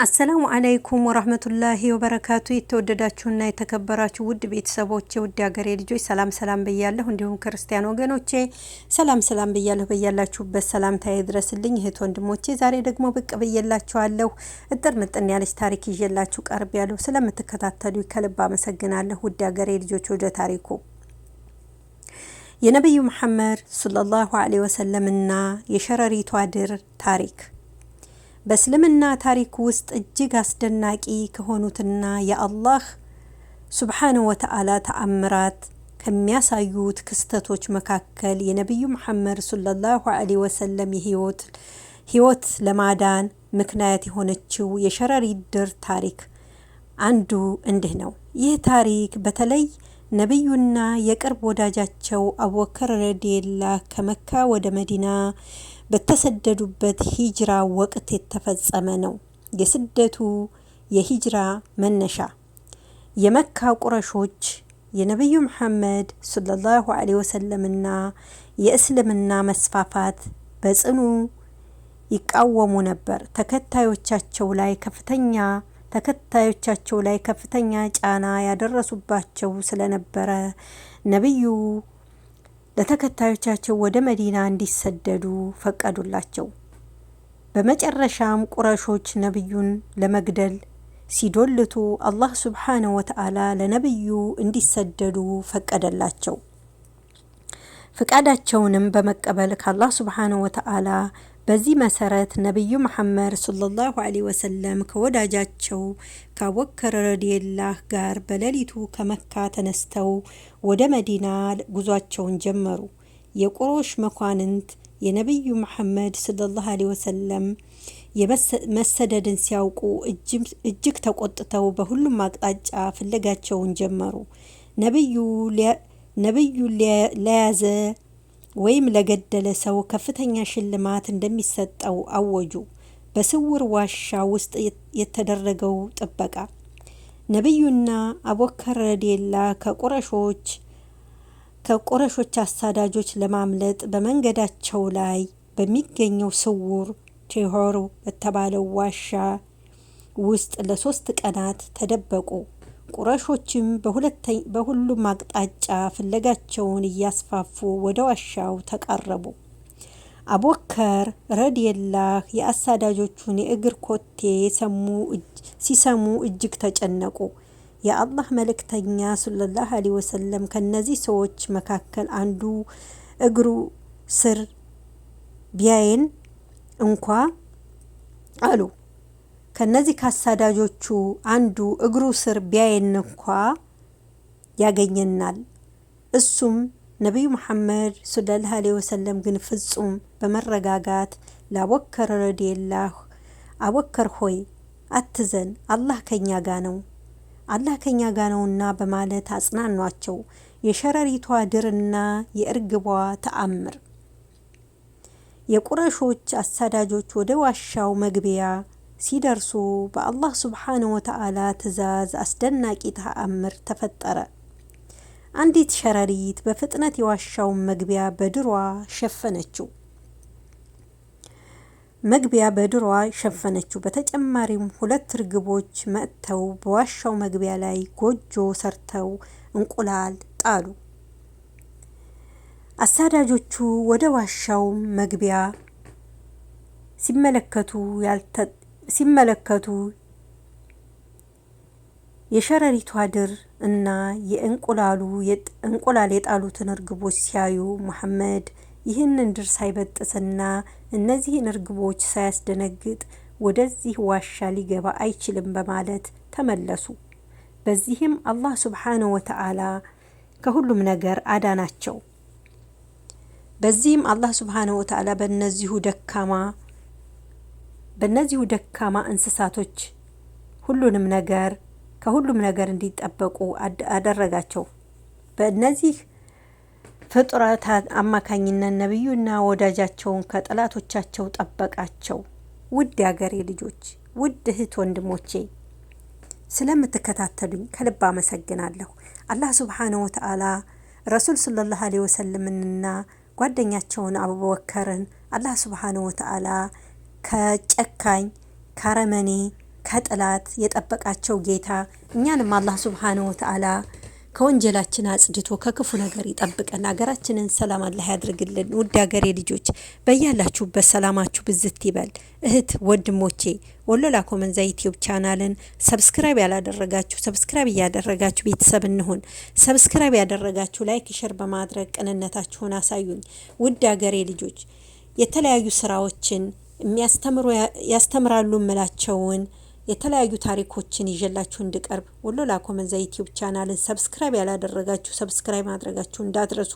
አሰላሙ አለይኩም ወራህመቱላሂ ወበረካቱ። የተወደዳችሁና የተከበራችሁ ውድ ቤተሰቦቼ ውድ ሀገሬ ልጆች ሰላም ብያለሁ። እንዲሁም ክርስቲያን ወገኖቼ ሰላም ብያለሁ። በያላችሁበት ሰላምታዬ ይድረስልኝ እህት ወንድሞቼ። ዛሬ ደግሞ ብቅ ብዬላችኋለሁ። እጥር ምጥን ያለች ታሪክ ይዤላችሁ ቀርቤያለሁ። ስለምትከታተሉ ከልብ አመሰግናለሁ። ውድ ሀገሬ ልጆች ወደ ታሪኩ የነብዩ መሐመድ ሰለላሁ ዐለይሂ ወሰለምና የሸረሪቷ ድር ታሪክ በእስልምና ታሪክ ውስጥ እጅግ አስደናቂ ከሆኑትና የአላህ ሱብሓነሁ ወተዓላ ተአምራት ከሚያሳዩት ክስተቶች መካከል የነብዩ መሐመድ ሰለላሁ ዐለይሂ ወሰለም ህይወት ለማዳን ምክንያት የሆነችው የሸረሪት ድር ታሪክ አንዱ እንዲህ ነው። ይህ ታሪክ በተለይ ነብዩና የቅርብ ወዳጃቸው አቡበከር ረዲየላሁ ከመካ ወደ መዲና በተሰደዱበት ሂጅራ ወቅት የተፈጸመ ነው። የስደቱ የሂጅራ መነሻ የመካ ቁረሾች የነብዩ መሐመድ ሰለላሁ ዐለይሂ ወሰለምና የእስልምና መስፋፋት በጽኑ ይቃወሙ ነበር። ተከታዮቻቸው ላይ ከፍተኛ ጫና ያደረሱባቸው ስለነበረ ነብዩ ለተከታዮቻቸው ወደ መዲና እንዲሰደዱ ፈቀዱላቸው። በመጨረሻም ቁረሾች ነብዩን ለመግደል ሲዶልቱ አላህ ሱብሓነሁ ወተዓላ ለነብዩ እንዲሰደዱ ፈቀደላቸው። ፍቃዳቸውንም በመቀበል ከአላህ ሱብሓነሁ ወተዓላ በዚህ መሰረት ነብዩ መሐመድ ሰለላሁ ዐለይሂ ወሰለም ከወዳጃቸው ከአቡበከር ረዲየላሁ ጋር በሌሊቱ ከመካ ተነስተው ወደ መዲና ጉዟቸውን ጀመሩ። የቁረይሽ መኳንንት የነብዩ መሐመድ ሰለላሁ ዐለይሂ ወሰለም መሰደድን ሲያውቁ እጅግ ተቆጥተው በሁሉም አቅጣጫ ፍለጋቸውን ጀመሩ። ነብዩ ለያዘ ወይም ለገደለ ሰው ከፍተኛ ሽልማት እንደሚሰጠው አወጁ። በስውር ዋሻ ውስጥ የተደረገው ጥበቃ ነብዩና አቡበከር ረዲየላሁ ከቁረሾች አሳዳጆች ለማምለጥ በመንገዳቸው ላይ በሚገኘው ስውር ቲሆር በተባለው ዋሻ ውስጥ ለ3 ቀናት ተደበቁ። ቁረሾችም በሁሉም አቅጣጫ ፍለጋቸውን እያስፋፉ ወደ ዋሻው ተቃረቡ። አቡበከር ረዲየላሁ የአሳዳጆቹን የእግር ኮቴ ሲሰሙ እጅግ ተጨነቁ። የአላህ መልእክተኛ ሰለላሁ ዐለይሂ ወሰለም ከነዚህ ሰዎች መካከል አንዱ እግሩ ስር ቢያየን እንኳ አሉ። ከነዚህ ካሳዳጆቹ አንዱ እግሩ ስር ቢያየን እንኳ ያገኘናል። እሱም ነብዩ መሐመድ ሰለላሁ ዐለይሂ ወሰለም ግን ፍጹም በመረጋጋት ለአቡበከር ረዲየላሁ አቡበከር ሆይ አትዘን፣ አላህ ከኛ ጋ ነውና በማለት አጽናኗቸው። የሸረሪቷ ድርና የእርግቧ ተአምር የቁረሾች አሳዳጆች ወደ ዋሻው መግቢያ ሲደርሱ በአላህ ሱብሓነሁ ወተዓላ ትእዛዝ አስደናቂ ተአምር ተፈጠረ። አንዲት ሸረሪት በፍጥነት የዋሻውን መግቢያ በድሯ ሸፈነችው። በተጨማሪም 2 እርግቦች መጥተው በዋሻው መግቢያ ላይ ጎጆ ሰርተው እንቁላል ጣሉ። አሳዳጆቹ ወደ ዋሻው መግቢያ ሲመለከቱ የሸረሪቷ ድር እና እንቁላል የጣሉትን እርግቦች ሲያዩ መሐመድ ይህንን ድር ሳይበጥስና እነዚህን እርግቦች ሳያስደነግጥ ወደዚህ ዋሻ ሊገባ አይችልም በማለት ተመለሱ። በዚህም አላህ ሱብሓነሁ ወተዓላ ከሁሉም ነገር አዳናቸው። በዚህም አላህ ሱብሓነሁ ወተዓላ በእነዚሁ ደካማ እንስሳቶች ከሁሉም ነገር እንዲጠበቁ አደረጋቸው። በእነዚህ ፍጡራታት አማካኝነት ነብዩና ወዳጃቸውን ከጠላቶቻቸው ጠበቃቸው። ውድ የአገሬ ልጆች፣ ውድ እህት ወንድሞቼ ስለምትከታተሉኝ ከልብ አመሰግናለሁ። አላህ ሱብሓነሁ ወተዓላ ረሱል ሰለላሁ ዐለይሂ ወሰለምንና ጓደኛቸውን አቡበከርን አላህ ሱብሓነሁ ወተዓላ ከጨካኝ ካረመኔ ከጥላት የጠበቃቸው ጌታ እኛንም አላህ ሱብሓነሁ ወተዓላ ከወንጀላችን አጽድቶ ከክፉ ነገር ይጠብቀን። ሀገራችንን ሰላም አላህ ያድርግልን። ውድ ሀገሬ ልጆች በያላችሁበት ሰላማችሁ ብዝት ይበል። እህት ወንድሞቼ ወሎ ላኮ መንዛ ዩቲዩብ ቻናልን ሰብስክራይብ ያላደረጋችሁ ሰብስክራይብ እያደረጋችሁ ቤተሰብ እንሁን። ሰብስክራይብ ያደረጋችሁ ላይክ ሸር በማድረግ ቅንነታችሁን አሳዩኝ። ውድ ሀገሬ ልጆች የተለያዩ ስራዎችን ያስተምራሉ ምላቸውን የተለያዩ ታሪኮችን ይዤላችሁ እንድቀርብ ወሎ ላኮ መንዛ ዩቲዩብ ቻናልን ሰብስክራይብ ያላደረጋችሁ ሰብስክራይብ ማድረጋችሁ እንዳትረሱ።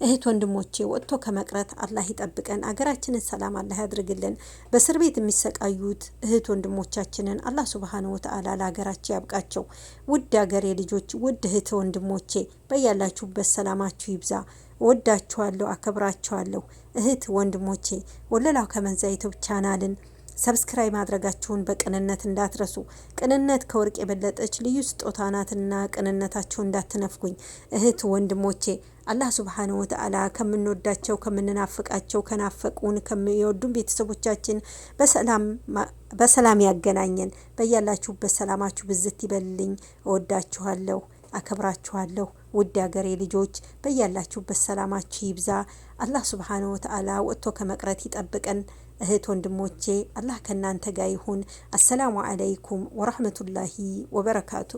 እህት ወንድሞቼ ወጥቶ ከመቅረት አላህ ይጠብቀን። አገራችንን ሰላም አላህ ያድርግልን። በእስር ቤት የሚሰቃዩት እህት ወንድሞቻችንን አላህ ሱብሓነሁ ወተዓላ ለሀገራቸው ያብቃቸው። ውድ ሀገሬ ልጆች ውድ እህት ወንድሞቼ በያላችሁበት ሰላማችሁ ይብዛ። ወዳችኋለሁ፣ አከብራችኋለሁ። እህት ወንድሞቼ ወሎ ላኮ መንዛ ዩቲዩብ ቻናልን ሰብስክራይብ ማድረጋችሁን በቅንነት እንዳትረሱ። ቅንነት ከወርቅ የበለጠች ልዩ ስጦታ ናትና ቅንነታችሁን እንዳትነፍጉኝ። እህት ወንድሞቼ አላህ ሱብሓነሁ ወተዓላ ከምንወዳቸው ከምንናፍቃቸው ከናፈቁን ከሚወዱን ቤተሰቦቻችን በሰላም ያገናኘን። በያላችሁበት ሰላማችሁ ብዝት ይበልልኝ። እወዳችኋለሁ፣ አከብራችኋለሁ። ውድ ሀገሬ ልጆች በያላችሁበት ሰላማችሁ ይብዛ። አላህ ሱብሓነሁ ወተዓላ ወጥቶ ከመቅረት ይጠብቀን። እህት ወንድሞቼ አላህ ከናንተ ጋር ይሁን። አሰላሙ አለይኩም ወራህመቱላሂ ወበረካቱ።